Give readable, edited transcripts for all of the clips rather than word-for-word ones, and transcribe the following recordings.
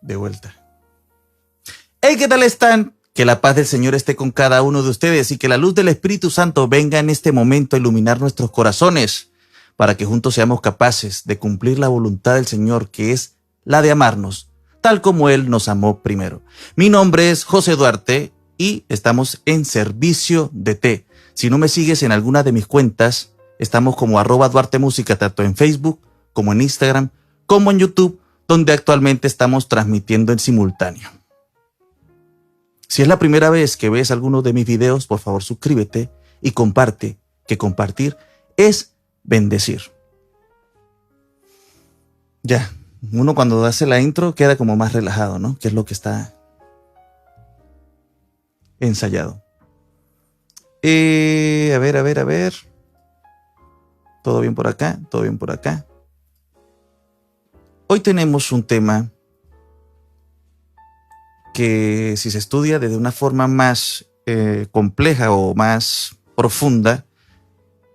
De vuelta. Hey, ¿qué tal están? Que la paz del Señor esté con cada uno de ustedes y que la luz del Espíritu Santo venga en este momento a iluminar nuestros corazones para que juntos seamos capaces de cumplir la voluntad del Señor, que es la de amarnos, tal como Él nos amó primero. Mi nombre es José Duarte y estamos en Servicio de Té. Si no me sigues en alguna de mis cuentas, estamos como @DuarteMúsica, tanto en Facebook como en Instagram, como en YouTube, donde actualmente estamos transmitiendo en simultáneo. Si es la primera vez que ves alguno de mis videos, por favor suscríbete y comparte, que compartir es bendecir. Ya, uno cuando hace la intro queda como más relajado, ¿no? Que es lo que está ensayado. A ver. ¿Todo bien por acá? ¿Todo bien por acá? Hoy tenemos un tema que, si se estudia desde una forma más compleja o más profunda,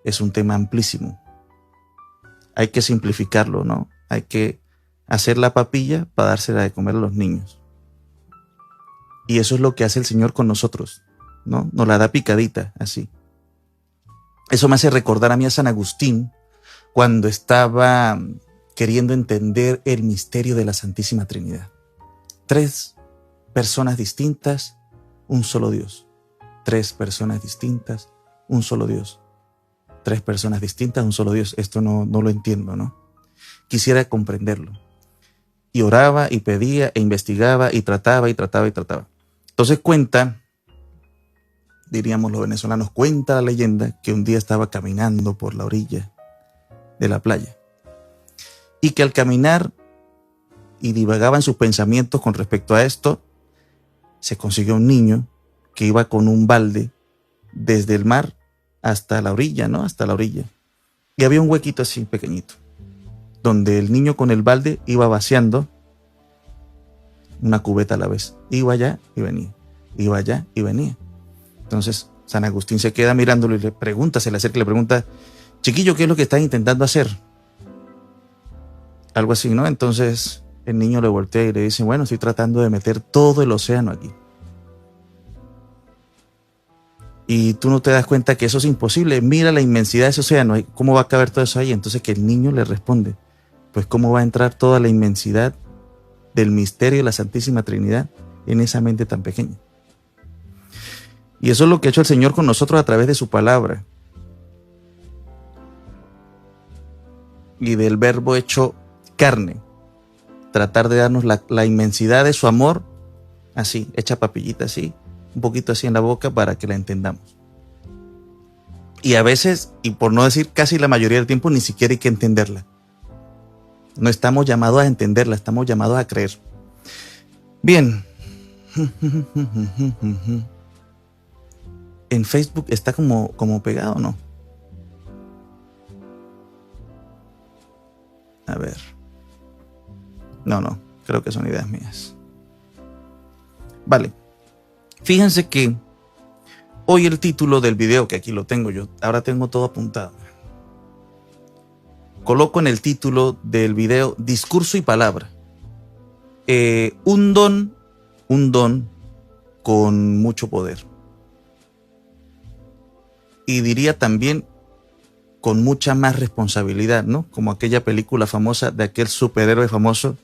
es un tema amplísimo. Hay que simplificarlo, ¿no? Hay que hacer la papilla para dársela de comer a los niños. Y eso es lo que hace el Señor con nosotros, ¿no? Nos la da picadita, así. Eso me hace recordar a mí a San Agustín, cuando estaba queriendo entender el misterio de la Santísima Trinidad. 3 personas distintas, un solo Dios. 3 personas distintas, un solo Dios. 3 personas distintas, un solo Dios. Esto no lo entiendo, ¿no? Quisiera comprenderlo. Y oraba y pedía e investigaba y trataba. Entonces cuenta, diríamos los venezolanos, cuenta la leyenda que un día estaba caminando por la orilla de la playa. Y que al caminar y divagaba en sus pensamientos con respecto a esto, se consiguió un niño que iba con un balde desde el mar hasta la orilla, ¿no? Hasta la orilla. Y había un huequito así pequeñito, donde el niño con el balde iba vaciando una cubeta a la vez. Iba allá y venía. Iba allá y venía. Entonces San Agustín se queda mirándolo y le pregunta, se le acerca y le pregunta: chiquillo, ¿qué es lo que estás intentando hacer? Algo así, ¿no? Entonces el niño le voltea y le dice: bueno, estoy tratando de meter todo el océano aquí. Y tú no te das cuenta que eso es imposible. Mira la inmensidad de ese océano. ¿Cómo va a caber todo eso ahí? Entonces que el niño le responde: pues ¿cómo va a entrar toda la inmensidad del misterio de la Santísima Trinidad en esa mente tan pequeña? Y eso es lo que ha hecho el Señor con nosotros a través de su palabra. Y del verbo hecho carne. Tratar de darnos la inmensidad de su amor, así, hecha papillita así, un poquito así en la boca para que la entendamos. Y a veces, y por no decir casi la mayoría del tiempo, ni siquiera hay que entenderla. No estamos llamados a entenderla, estamos llamados a creer. Bien. En Facebook está como pegado, ¿no? A ver. No, creo que son ideas mías. Vale. Fíjense que hoy el título del video, que aquí lo tengo yo, ahora tengo todo apuntado. Coloco en el título del video discurso y palabra. Un don con mucho poder. Y diría también con mucha más responsabilidad, ¿no? Como aquella película famosa de aquel superhéroe famoso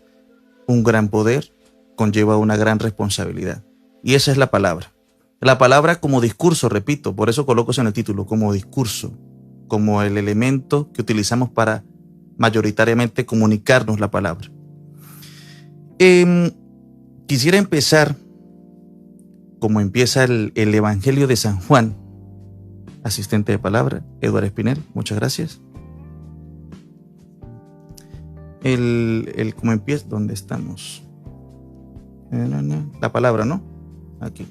un gran poder conlleva una gran responsabilidad. Y esa es la palabra. La palabra como discurso, repito, por eso coloco eso en el título, como discurso, como el elemento que utilizamos para mayoritariamente comunicarnos la palabra. Quisiera empezar como empieza el Evangelio de San Juan. Asistente de palabra, Eduardo Espinel, muchas gracias. ¿Cómo empieza? ¿Dónde estamos? La palabra, ¿no? Aquí.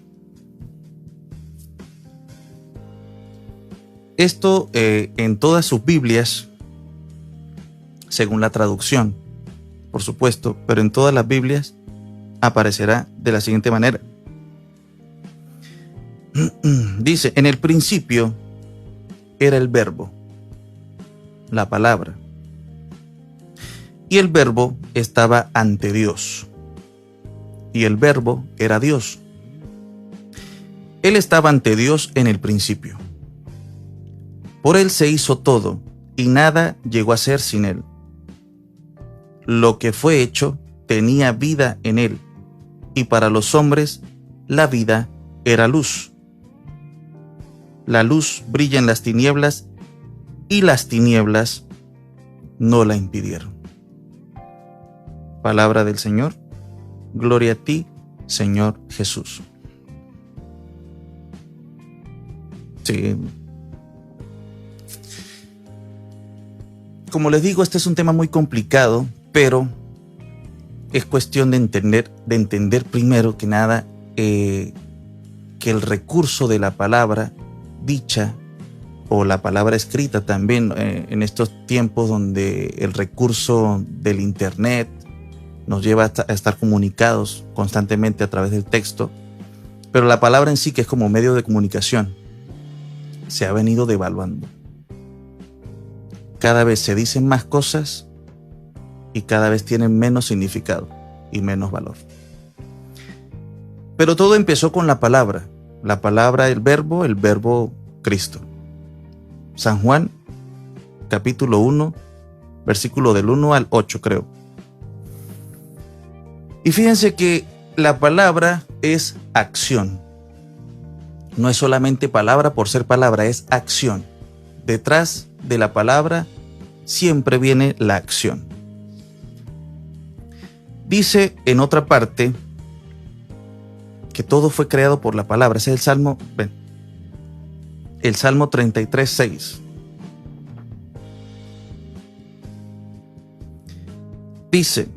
Esto en todas sus Biblias, según la traducción, por supuesto, pero en todas las Biblias aparecerá de la siguiente manera. Dice, en el principio era el verbo, la palabra, y el verbo estaba ante Dios, y el verbo era Dios. Él estaba ante Dios en el principio. Por él se hizo todo, y nada llegó a ser sin él. Lo que fue hecho tenía vida en él, y para los hombres la vida era luz. La luz brilla en las tinieblas, y las tinieblas no la impidieron. Palabra del Señor. Gloria a ti, Señor Jesús. Sí. Como les digo, este es un tema muy complicado, pero es cuestión de entender primero que nada que el recurso de la palabra dicha o la palabra escrita también en estos tiempos donde el recurso del internet nos lleva a estar comunicados constantemente a través del texto, pero la palabra en sí, que es como medio de comunicación, se ha venido devaluando. Cada vez se dicen más cosas y cada vez tienen menos significado y menos valor. Pero todo empezó con la palabra, el verbo Cristo. San Juan, capítulo 1, versículo del 1 al 8, creo. Y fíjense que la palabra es acción. No es solamente palabra por ser palabra, es acción. Detrás de la palabra siempre viene la acción. Dice en otra parte que todo fue creado por la palabra. Ese es el Salmo, el Salmo 33, 6. Dice: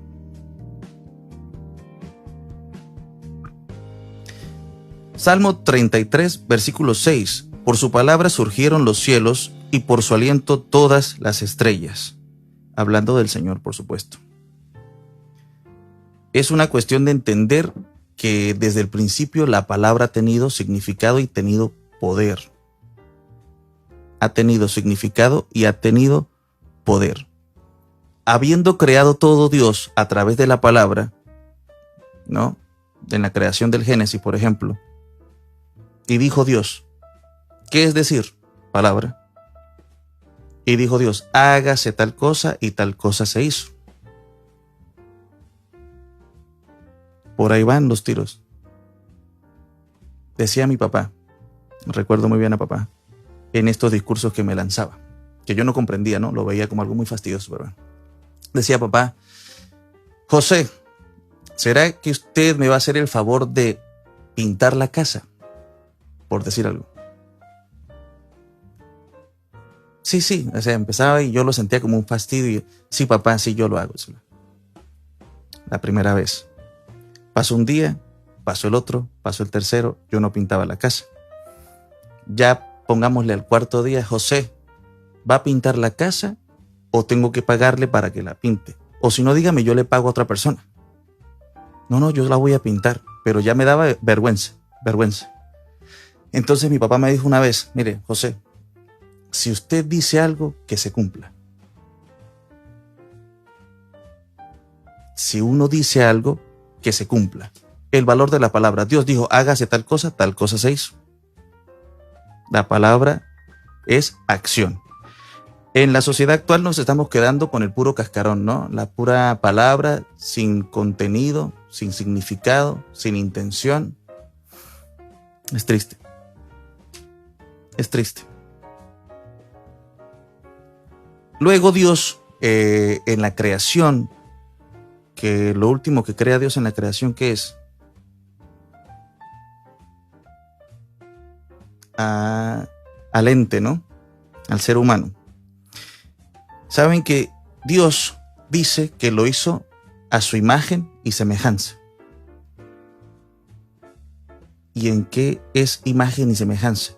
Salmo 33, versículo 6. Por su palabra surgieron los cielos y por su aliento todas las estrellas. Hablando del Señor, por supuesto. Es una cuestión de entender que desde el principio la palabra ha tenido significado y tenido poder. Ha tenido significado y ha tenido poder. Habiendo creado todo Dios a través de la palabra, ¿no? En la creación del Génesis, por ejemplo. Y dijo Dios, ¿qué es decir? Palabra. Y dijo Dios, hágase tal cosa, y tal cosa se hizo. Por ahí van los tiros. Decía mi papá, recuerdo muy bien a papá, en estos discursos que me lanzaba, que yo no comprendía, ¿no? Lo veía como algo muy fastidioso, pero bueno. Decía papá, José, ¿será que usted me va a hacer el favor de pintar la casa? Por decir algo. Sí, o sea, empezaba y yo lo sentía como un fastidio. Sí, papá, sí, yo lo hago. La primera vez. Pasó un día, pasó el otro, pasó el tercero, yo no pintaba la casa. Ya pongámosle al cuarto día, José, ¿va a pintar la casa o tengo que pagarle para que la pinte? O si no, dígame, yo le pago a otra persona. No, yo la voy a pintar, pero ya me daba vergüenza. Entonces mi papá me dijo una vez, mire, José, si usted dice algo, que se cumpla. Si uno dice algo, que se cumpla. El valor de la palabra. Dios dijo, hágase tal cosa se hizo. La palabra es acción. En la sociedad actual nos estamos quedando con el puro cascarón, ¿no? La pura palabra, sin contenido, sin significado, sin intención. Es triste. Es triste. Luego Dios, en la creación, que lo último que crea Dios en la creación, ¿qué es? Al ente, ¿no? Al ser humano. Saben que Dios dice que lo hizo a su imagen y semejanza. ¿Y en qué es imagen y semejanza?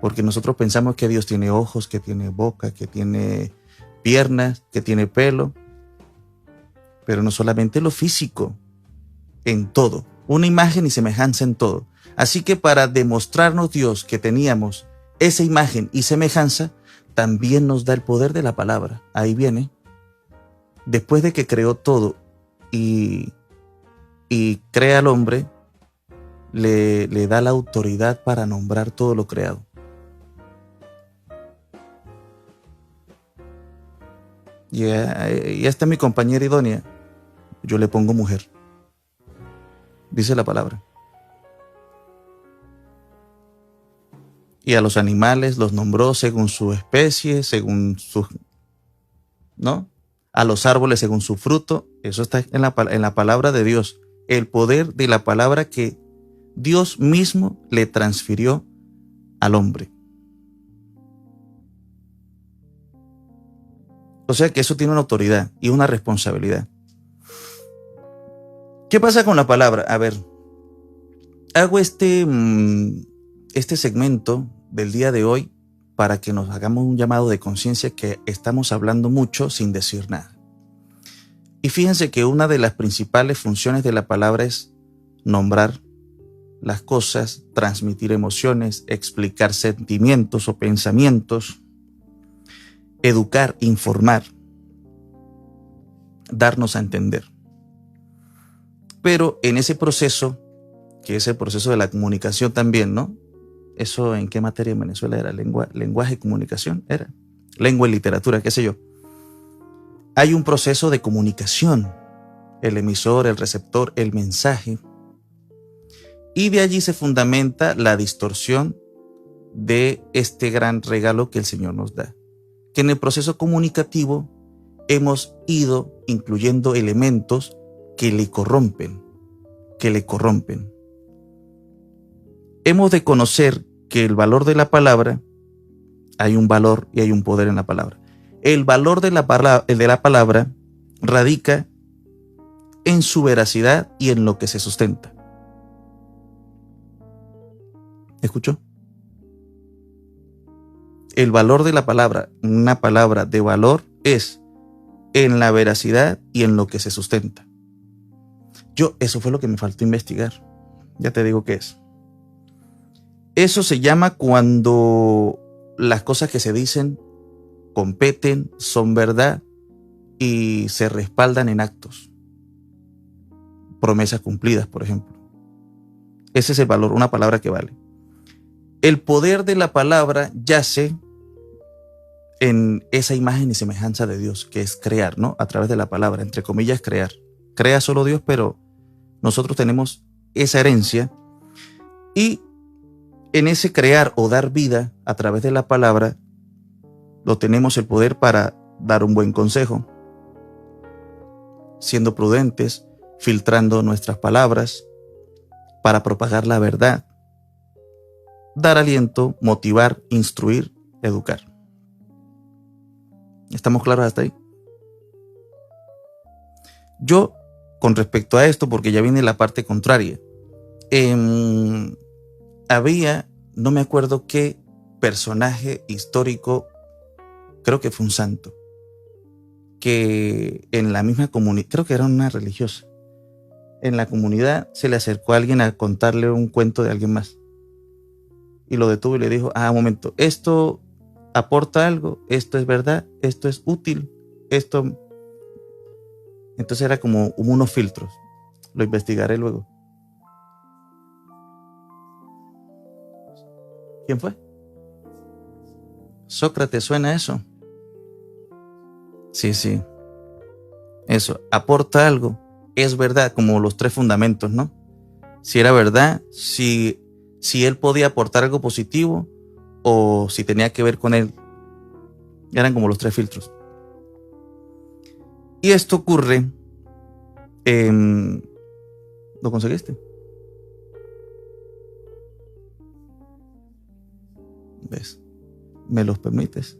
Porque nosotros pensamos que Dios tiene ojos, que tiene boca, que tiene piernas, que tiene pelo, pero no solamente lo físico, en todo, una imagen y semejanza en todo. Así que para demostrarnos Dios que teníamos esa imagen y semejanza, también nos da el poder de la palabra. Ahí viene. Después de que creó todo y crea al hombre, le da la autoridad para nombrar todo lo creado. Y esta es mi compañera idónea. Yo le pongo mujer. Dice la palabra. Y a los animales los nombró según su especie, según su, ¿no? A los árboles según su fruto. Eso está en la palabra de Dios. El poder de la palabra que Dios mismo le transfirió al hombre. O sea que eso tiene una autoridad y una responsabilidad. ¿Qué pasa con la palabra? A ver, hago este segmento del día de hoy para que nos hagamos un llamado de conciencia que estamos hablando mucho sin decir nada. Y fíjense que una de las principales funciones de la palabra es nombrar las cosas, transmitir emociones, explicar sentimientos o pensamientos, educar, informar, darnos a entender. Pero en ese proceso, que es el proceso de la comunicación también, ¿no? ¿Eso en qué materia en Venezuela era? Lenguaje y comunicación, era. Lengua y literatura, qué sé yo. Hay un proceso de comunicación. El emisor, el receptor, el mensaje. Y de allí se fundamenta la distorsión de este gran regalo que el Señor nos da. Que en el proceso comunicativo hemos ido incluyendo elementos que le corrompen. Hemos de conocer que el valor de la palabra, hay un valor y hay un poder en la palabra. El valor de la palabra radica en su veracidad y en lo que se sustenta. ¿Escuchó? El valor de la palabra, una palabra de valor, es en la veracidad y en lo que se sustenta. Eso fue lo que me faltó investigar. Ya te digo qué es. Eso se llama cuando las cosas que se dicen competen, son verdad y se respaldan en actos. Promesas cumplidas, por ejemplo. Ese es el valor, una palabra que vale. El poder de la palabra yace en esa imagen y semejanza de Dios, que es crear, ¿no? A través de la palabra, entre comillas, crear. Crea solo Dios, pero nosotros tenemos esa herencia y en ese crear o dar vida a través de la palabra, lo tenemos el poder para dar un buen consejo, siendo prudentes, filtrando nuestras palabras, para propagar la verdad, dar aliento, motivar, instruir, educar. ¿Estamos claros hasta ahí? Yo, con respecto a esto, porque ya viene la parte contraria, había, no me acuerdo qué personaje histórico, creo que fue un santo, que en la misma comunidad, creo que era una religiosa, en la comunidad se le acercó a alguien a contarle un cuento de alguien más. Y lo detuvo y le dijo, un momento, esto aporta algo, esto es verdad, esto es útil, esto... Entonces era como unos filtros. Lo investigaré luego. ¿Quién fue? Sócrates, ¿suena eso? Sí, sí. Eso, aporta algo. Es verdad, como los tres fundamentos, ¿no? Si era verdad, si él podía aportar algo positivo o si tenía que ver con él. Eran como los tres filtros. Y esto ocurre. ¿Lo conseguiste? ¿Ves? ¿Me los permites?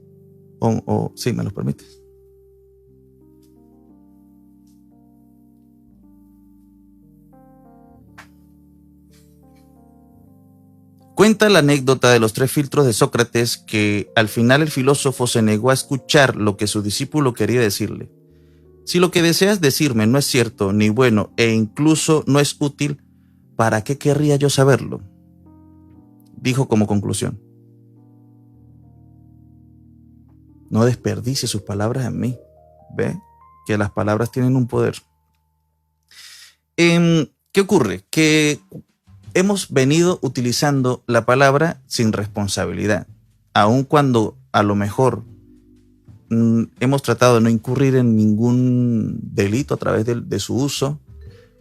Sí, me los permites. Cuenta la anécdota de los tres filtros de Sócrates que al final el filósofo se negó a escuchar lo que su discípulo quería decirle. Si lo que deseas decirme no es cierto, ni bueno, e incluso no es útil, ¿para qué querría yo saberlo? Dijo como conclusión. No desperdicie sus palabras en mí. ¿Ve? Que las palabras tienen un poder. ¿Qué ocurre? Que hemos venido utilizando la palabra sin responsabilidad, aun cuando a lo mejor hemos tratado de no incurrir en ningún delito a través de su uso.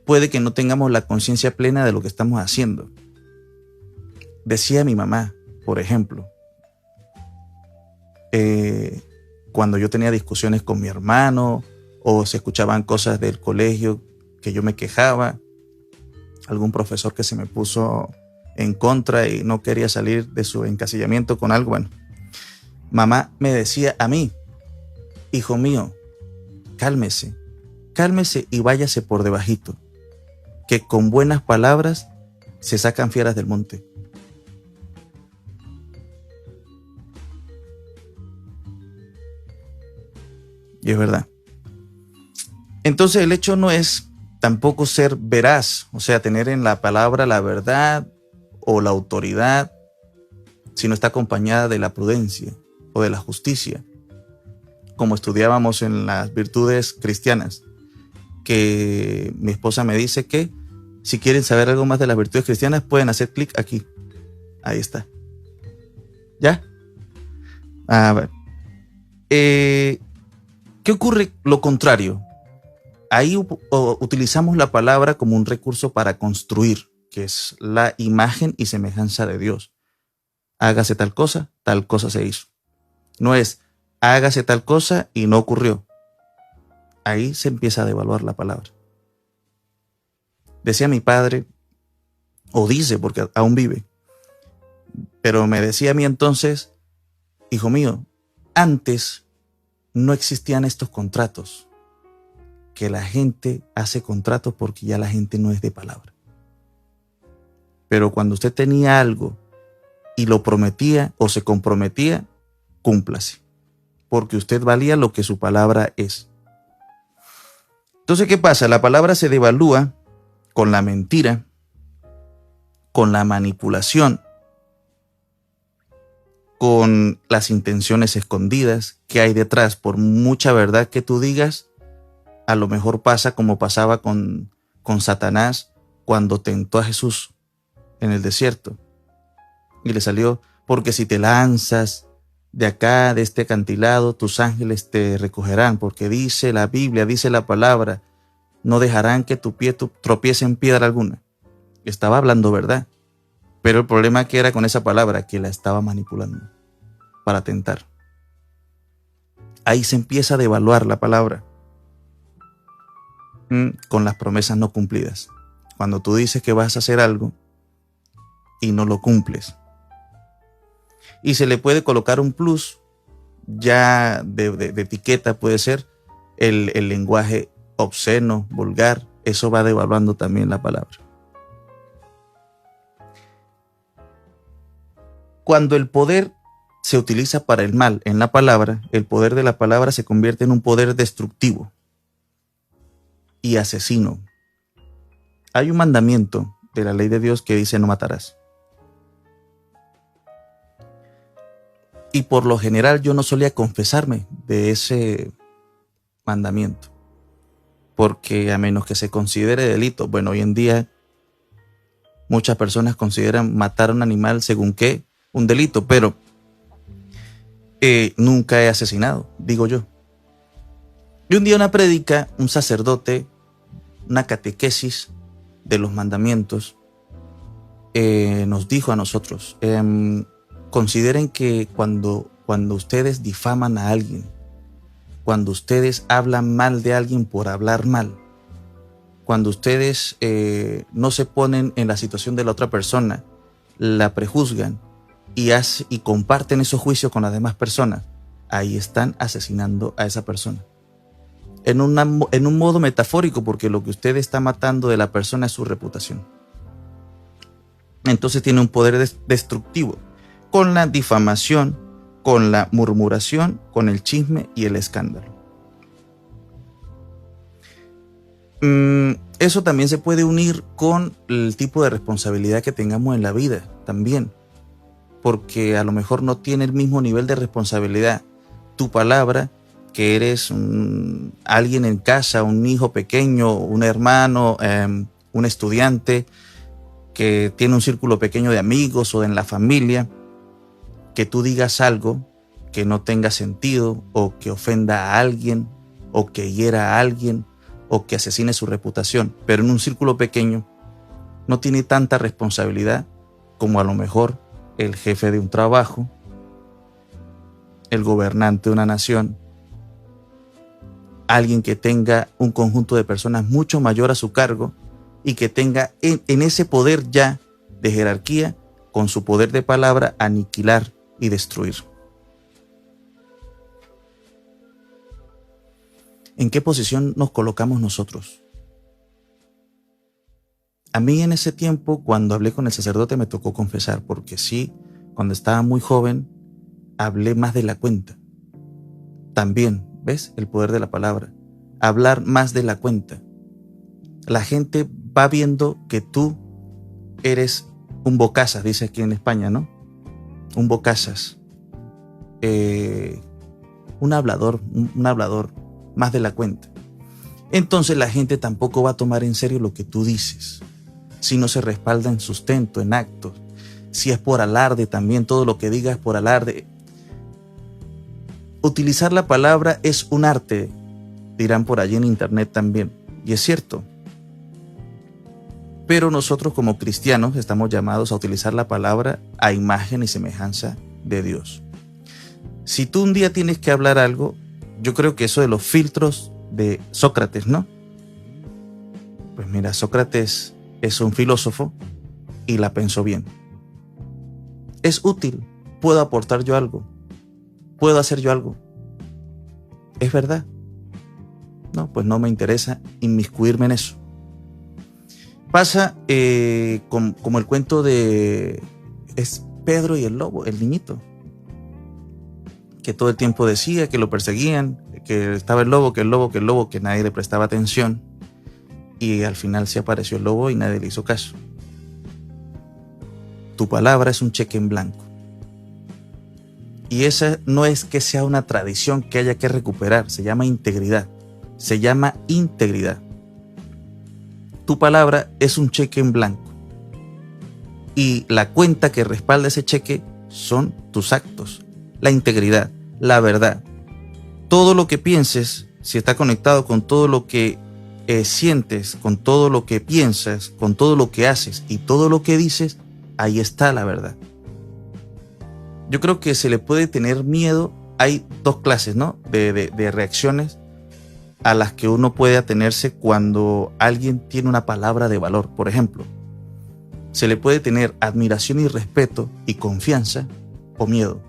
Puede que no tengamos la conciencia plena de lo que estamos haciendo. Decía mi mamá, por ejemplo, cuando yo tenía discusiones con mi hermano o se escuchaban cosas del colegio que yo me quejaba, algún profesor que se me puso en contra y no quería salir de su encasillamiento con algo, bueno, mamá me decía a mí, hijo mío, cálmese y váyase por debajito, que con buenas palabras se sacan fieras del monte. Y es verdad. Entonces el hecho no es tampoco ser veraz, o sea, tener en la palabra la verdad o la autoridad, sino está acompañada de la prudencia o de la justicia, como estudiábamos en las virtudes cristianas, que mi esposa me dice que si quieren saber algo más de las virtudes cristianas pueden hacer clic aquí. Ahí está. ¿Ya? A ver. ¿Qué ocurre? Lo contrario. Ahí utilizamos la palabra como un recurso para construir, que es la imagen y semejanza de Dios. Hágase tal cosa se hizo. No es hágase tal cosa y no ocurrió. Ahí se empieza a devaluar la palabra. Decía mi padre, o dice porque aún vive, pero me decía a mí entonces, hijo mío, antes no existían estos contratos, que la gente hace contratos porque ya la gente no es de palabra. Pero cuando usted tenía algo y lo prometía o se comprometía, cúmplase, porque usted valía lo que su palabra es. Entonces, ¿qué pasa? La palabra se devalúa con la mentira, con la manipulación, con las intenciones escondidas que hay detrás. Por mucha verdad que tú digas, a lo mejor pasa como pasaba con Satanás cuando tentó a Jesús en el desierto. Y le salió, porque si te lanzas de acá, de este acantilado, tus ángeles te recogerán, porque dice la Biblia, dice la palabra, no dejarán que tu pie tropiece en piedra alguna. Estaba hablando verdad, pero el problema que era con esa palabra, que la estaba manipulando para tentar. Ahí se empieza a devaluar la palabra con las promesas no cumplidas. Cuando tú dices que vas a hacer algo y no lo cumples. Y se le puede colocar un plus ya de etiqueta, puede ser el lenguaje obsceno, vulgar. Eso va devaluando también la palabra. Cuando el poder se utiliza para el mal en la palabra, el poder de la palabra se convierte en un poder destructivo y asesino. Hay un mandamiento de la ley de Dios que dice no matarás. Y por lo general yo no solía confesarme de ese mandamiento, porque a menos que se considere delito, bueno, hoy en día muchas personas consideran matar a un animal según qué un delito, pero nunca he asesinado, digo yo. Y un día una prédica, un sacerdote, una catequesis de los mandamientos, nos dijo a nosotros, consideren que cuando ustedes difaman a alguien, cuando ustedes hablan mal de alguien por hablar mal, cuando ustedes no se ponen en la situación de la otra persona, la prejuzgan y comparten esos juicios con las demás personas, ahí están asesinando a esa persona. En un modo metafórico, porque lo que usted está matando de la persona es su reputación. Entonces tiene un poder destructivo con la difamación, con la murmuración, con el chisme y el escándalo. Eso también se puede unir con el tipo de responsabilidad que tengamos en la vida también, porque a lo mejor no tiene el mismo nivel de responsabilidad tu palabra, que eres alguien en casa, un hijo pequeño, un hermano, un estudiante que tiene un círculo pequeño de amigos o en la familia, que tú digas algo que no tenga sentido o que ofenda a alguien o que hiera a alguien o que asesine su reputación, pero en un círculo pequeño no tiene tanta responsabilidad como a lo mejor el jefe de un trabajo, el gobernante de una nación, alguien que tenga un conjunto de personas mucho mayor a su cargo y que tenga en ese poder ya de jerarquía, con su poder de palabra, aniquilar y destruir. ¿En qué posición nos colocamos nosotros? A mí en ese tiempo, cuando hablé con el sacerdote, me tocó confesar, porque sí, cuando estaba muy joven, hablé más de la cuenta. También, ¿ves? El poder de la palabra. Hablar más de la cuenta. La gente va viendo que tú eres un bocazas, dice aquí en España, ¿no? Un bocazas. Un hablador más de la cuenta. Entonces la gente tampoco va a tomar en serio lo que tú dices, si no se respalda en sustento, en actos, si es por alarde también, todo lo que digas es por alarde. Utilizar la palabra es un arte, dirán por allí en internet también, y es cierto. Pero nosotros como cristianos estamos llamados a utilizar la palabra a imagen y semejanza de Dios. Si tú un día tienes que hablar algo, yo creo que eso de los filtros de Sócrates, ¿no? Pues mira, Sócrates es un filósofo y la pensó bien. Es útil, puedo aportar yo algo, puedo hacer yo algo. ¿Es verdad? No, pues no me interesa inmiscuirme en eso. Pasa como el cuento de es Pedro y el lobo, el niñito, que todo el tiempo decía que lo perseguían, que estaba el lobo, que nadie le prestaba atención, y al final se apareció el lobo y nadie le hizo caso. Tu palabra es un cheque en blanco. Y esa no es que sea una tradición que haya que recuperar, se llama integridad. Se llama integridad. Tu palabra es un cheque en blanco. Y la cuenta que respalda ese cheque son tus actos, la integridad, la verdad. Todo lo que pienses, si está conectado con todo lo que sientes, con todo lo que piensas, con todo lo que haces y todo lo que dices, ahí está la verdad. Yo creo que se le puede tener miedo. Hay dos clases, ¿no? de reacciones a las que uno puede atenerse cuando alguien tiene una palabra de valor. Por ejemplo, se le puede tener admiración y respeto y confianza o miedo.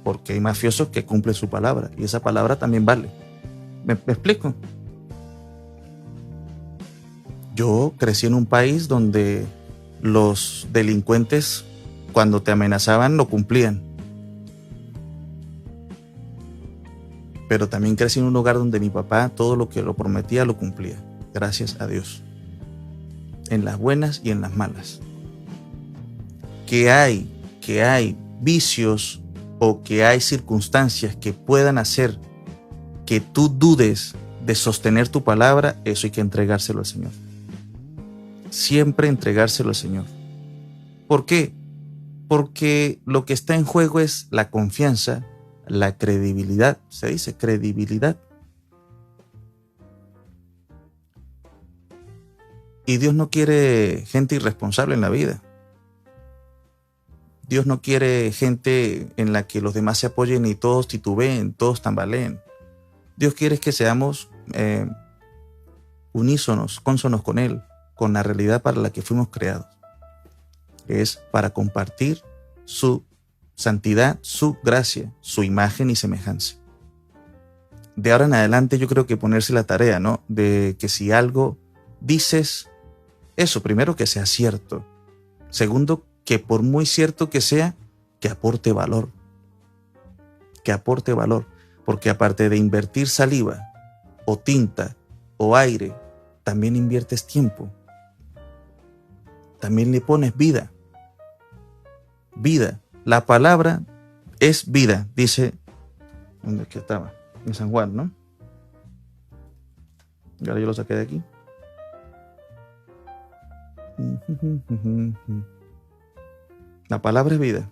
Porque hay mafiosos que cumplen su palabra y esa palabra también vale. ¿Me explico? Yo crecí en un país donde los delincuentes, cuando te amenazaban, lo cumplían. Pero también crecí en un hogar donde mi papá todo lo que lo prometía lo cumplía. Gracias a Dios. En las buenas y en las malas. Que hay vicios o que hay circunstancias que puedan hacer que tú dudes de sostener tu palabra, eso hay que entregárselo al Señor. Siempre entregárselo al Señor. ¿Por qué? Porque lo que está en juego es la confianza, la credibilidad. Se dice credibilidad. Y Dios no quiere gente irresponsable en la vida. Dios no quiere gente en la que los demás se apoyen y todos titubeen, todos tambaleen. Dios quiere que seamos unísonos, cónsonos con Él, con la realidad para la que fuimos creados. Es para compartir su santidad, su gracia, su imagen y semejanza. De ahora en adelante yo creo que ponerse la tarea, ¿no? De que si algo dices, eso, primero que sea cierto. Segundo, que por muy cierto que sea, que aporte valor. Que aporte valor. Porque aparte de invertir saliva, o tinta, o aire, también inviertes tiempo. También le pones vida. Vida. La palabra es vida, dice, ¿dónde es que estaba? En San Juan, ¿no? Y ahora yo lo saqué de aquí. La palabra es vida.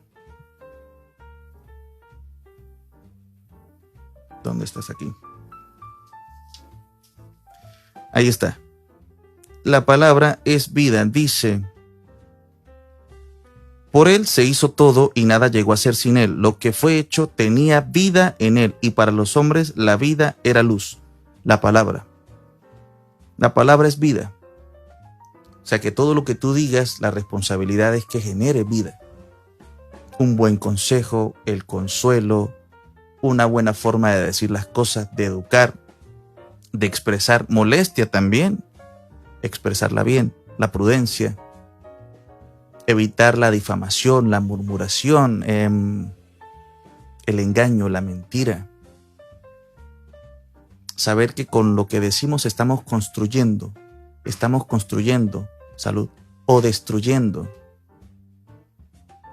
¿Dónde estás aquí? Ahí está. La palabra es vida, dice: por él se hizo todo y nada llegó a ser sin él. Lo que fue hecho tenía vida en él, y para los hombres la vida era luz. La palabra. La palabra es vida. O sea que todo lo que tú digas, la responsabilidad es que genere vida. Un buen consejo, el consuelo, una buena forma de decir las cosas, de educar, de expresar molestia también, expresarla bien, la prudencia, evitar la difamación, la murmuración, el engaño, la mentira. Saber que con lo que decimos estamos construyendo salud o destruyendo.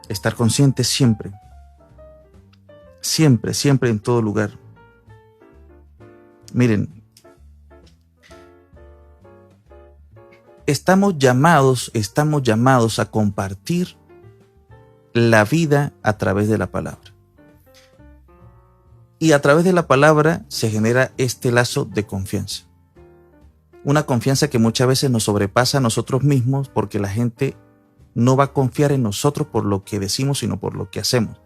Estar conscientes siempre, siempre, siempre en todo lugar. Miren, estamos llamados a compartir la vida a través de la palabra. Y a través de la palabra se genera este lazo de confianza. Una confianza que muchas veces nos sobrepasa a nosotros mismos, porque la gente no va a confiar en nosotros por lo que decimos, sino por lo que hacemos.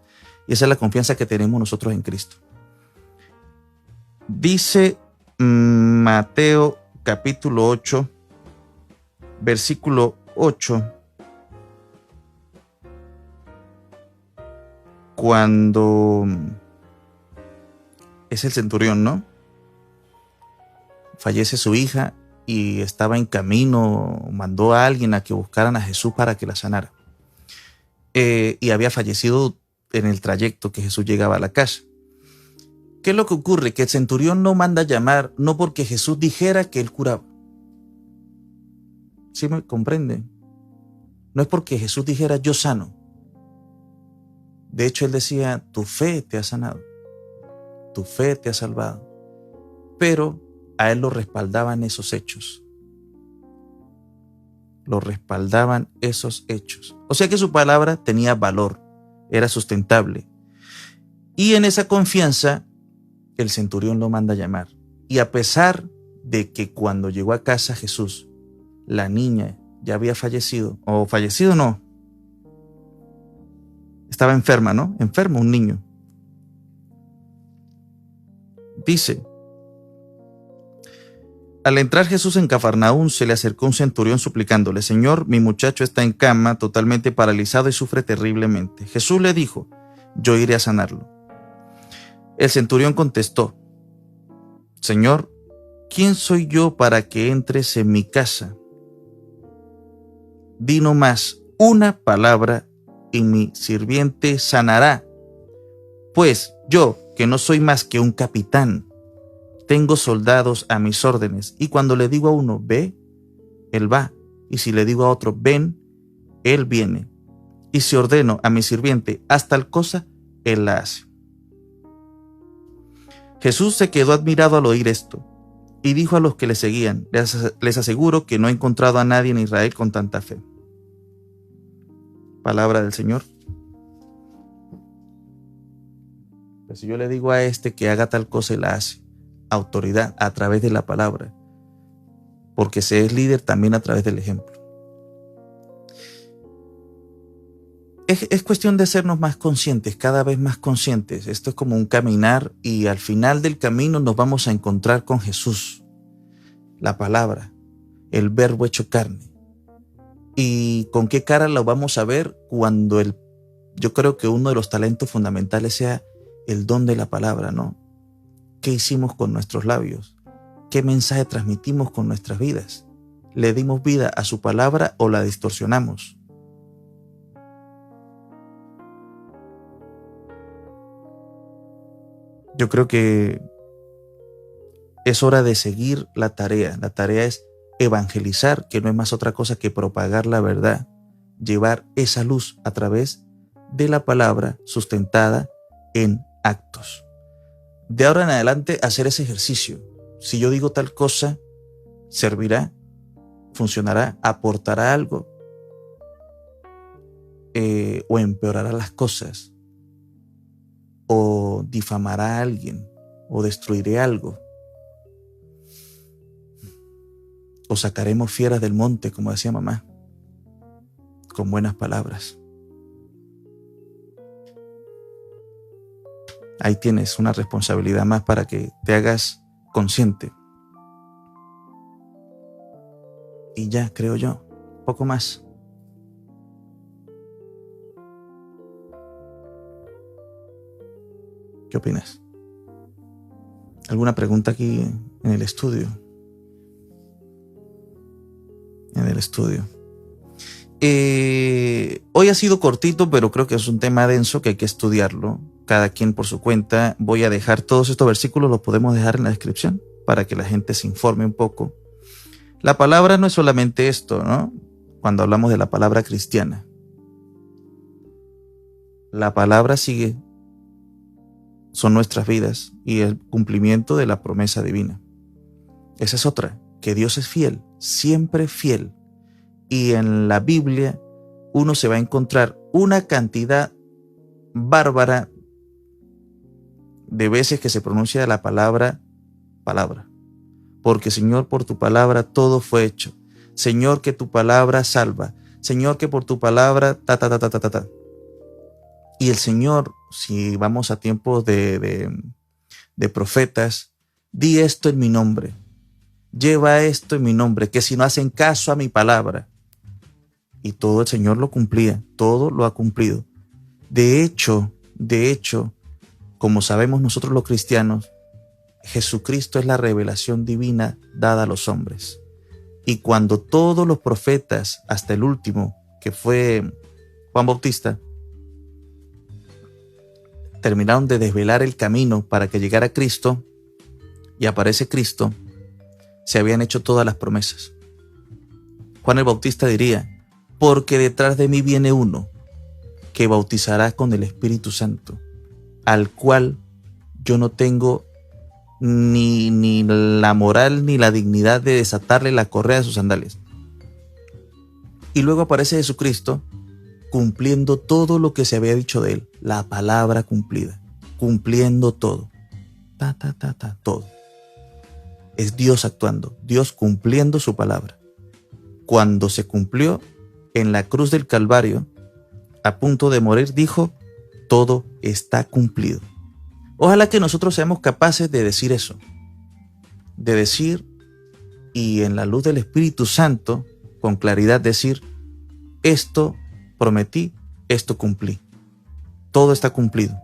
Y esa es la confianza que tenemos nosotros en Cristo. Dice Mateo capítulo 8, versículo 8, cuando es el centurión, ¿no? Fallece su hija y estaba en camino, mandó a alguien a que buscaran a Jesús para que la sanara. Y había fallecido en el trayecto que Jesús llegaba a la casa. ¿Qué es lo que ocurre? Que el centurión no manda a llamar, no porque Jesús dijera que él curaba. ¿Sí me comprenden? No es porque Jesús dijera yo sano. De hecho, él decía, tu fe te ha sanado, tu fe te ha salvado. Pero a él lo respaldaban esos hechos. Lo respaldaban esos hechos. O sea que su palabra tenía valor, era sustentable. Y en esa confianza, el centurión lo manda a llamar. Y a pesar de que cuando llegó a casa Jesús, la niña ya había fallecido, o fallecido no, estaba enferma, ¿no? Enfermo, un niño. Dice: al entrar Jesús en Cafarnaúm, se le acercó un centurión suplicándole: Señor, mi muchacho está en cama, totalmente paralizado y sufre terriblemente. Jesús le dijo: yo iré a sanarlo. El centurión contestó: Señor, ¿quién soy yo para que entres en mi casa? Di nomás una palabra y mi sirviente sanará. Pues yo, que no soy más que un capitán, tengo soldados a mis órdenes, y cuando le digo a uno, ve, él va, y si le digo a otro, ven, él viene, y si ordeno a mi sirviente, haz tal cosa, él la hace. Jesús se quedó admirado al oír esto, y dijo a los que le seguían: les aseguro que no he encontrado a nadie en Israel con tanta fe. Palabra del Señor. Pues si yo le digo a este que haga tal cosa y la hace, autoridad a través de la palabra, porque se es líder también a través del ejemplo. Es cuestión de hacernos más conscientes, cada vez más conscientes. Esto es como un caminar y al final del camino nos vamos a encontrar con Jesús, la palabra, el verbo hecho carne. ¿Y con qué cara lo vamos a ver cuando yo creo que uno de los talentos fundamentales sea el don de la palabra, ¿no? ¿Qué hicimos con nuestros labios? ¿Qué mensaje transmitimos con nuestras vidas? ¿Le dimos vida a su palabra o la distorsionamos? Yo creo que es hora de seguir la tarea. La tarea es evangelizar, que no es más otra cosa que propagar la verdad, llevar esa luz a través de la palabra sustentada en actos. De ahora en adelante, hacer ese ejercicio. Si yo digo tal cosa, servirá, funcionará, aportará algo, o empeorará las cosas, o difamará a alguien, o destruiré algo, o sacaremos fieras del monte, como decía mamá, con buenas palabras. Ahí tienes una responsabilidad más para que te hagas consciente. Y ya, creo yo, poco más. ¿Qué opinas? ¿Alguna pregunta aquí en el estudio? Hoy ha sido cortito, pero creo que es un tema denso que hay que estudiarlo. Cada quien por su cuenta. Voy a dejar todos estos versículos, los podemos dejar en la descripción para que la gente se informe un poco. La palabra no es solamente esto, ¿no? Cuando hablamos de la palabra cristiana, la palabra sigue, son nuestras vidas y el cumplimiento de la promesa divina. Esa es otra, que Dios es fiel, siempre fiel. Y en la Biblia uno se va a encontrar una cantidad bárbara de veces que se pronuncia la palabra. Porque Señor, por tu palabra todo fue hecho. Señor, que tu palabra salva. Señor, que por tu palabra Y el Señor, si vamos a tiempos de profetas, di esto en mi nombre. Lleva esto en mi nombre, que si no hacen caso a mi palabra. Y todo el Señor lo cumplía, todo lo ha cumplido. De hecho, como sabemos nosotros los cristianos, Jesucristo es la revelación divina dada a los hombres. Y cuando todos los profetas, hasta el último, que fue Juan Bautista, terminaron de desvelar el camino para que llegara Cristo y aparece Cristo, se habían hecho todas las promesas. Juan el Bautista diría, porque detrás de mí viene uno que bautizará con el Espíritu Santo, al cual yo no tengo ni la moral ni la dignidad de desatarle la correa de sus sandalias. Y luego aparece Jesucristo cumpliendo todo lo que se había dicho de él, la palabra cumplida, cumpliendo todo, todo. Es Dios actuando, Dios cumpliendo su palabra. Cuando se cumplió en la cruz del Calvario, a punto de morir, dijo, todo está cumplido. Ojalá que nosotros seamos capaces de decir eso, de decir y en la luz del Espíritu Santo, con claridad decir, esto prometí, esto cumplí, todo está cumplido.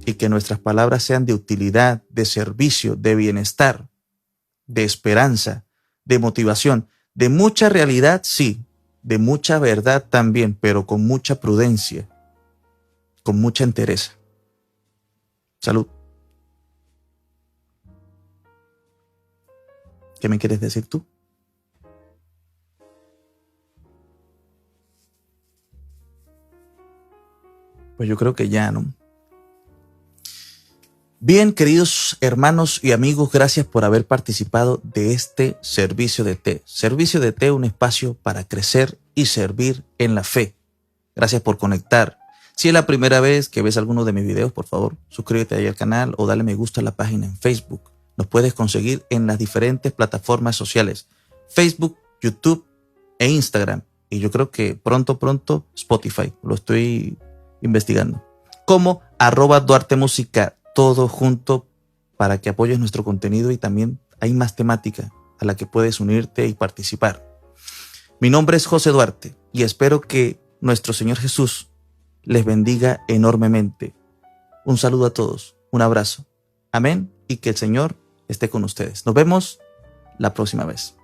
Y que nuestras palabras sean de utilidad, de servicio, de bienestar, de esperanza, de motivación, de mucha realidad, sí, de mucha verdad también, pero con mucha prudencia, con mucha entereza. Salud. ¿Qué me quieres decir tú? Pues yo creo que ya, ¿no? Bien, queridos hermanos y amigos, gracias por haber participado de este servicio de té. Servicio de té, un espacio para crecer y servir en la fe. Gracias por conectar. Si es la primera vez que ves alguno de mis videos, por favor, suscríbete ahí al canal o dale me gusta a la página en Facebook. Nos puedes conseguir en las diferentes plataformas sociales, Facebook, YouTube e Instagram. Y yo creo que pronto Spotify, lo estoy investigando. Como @DuarteMúsica, todo junto, para que apoyes nuestro contenido, y también hay más temática a la que puedes unirte y participar. Mi nombre es José Duarte y espero que nuestro Señor Jesús les bendiga enormemente. Un saludo a todos, un abrazo. Amén, y que el Señor esté con ustedes. Nos vemos la próxima vez.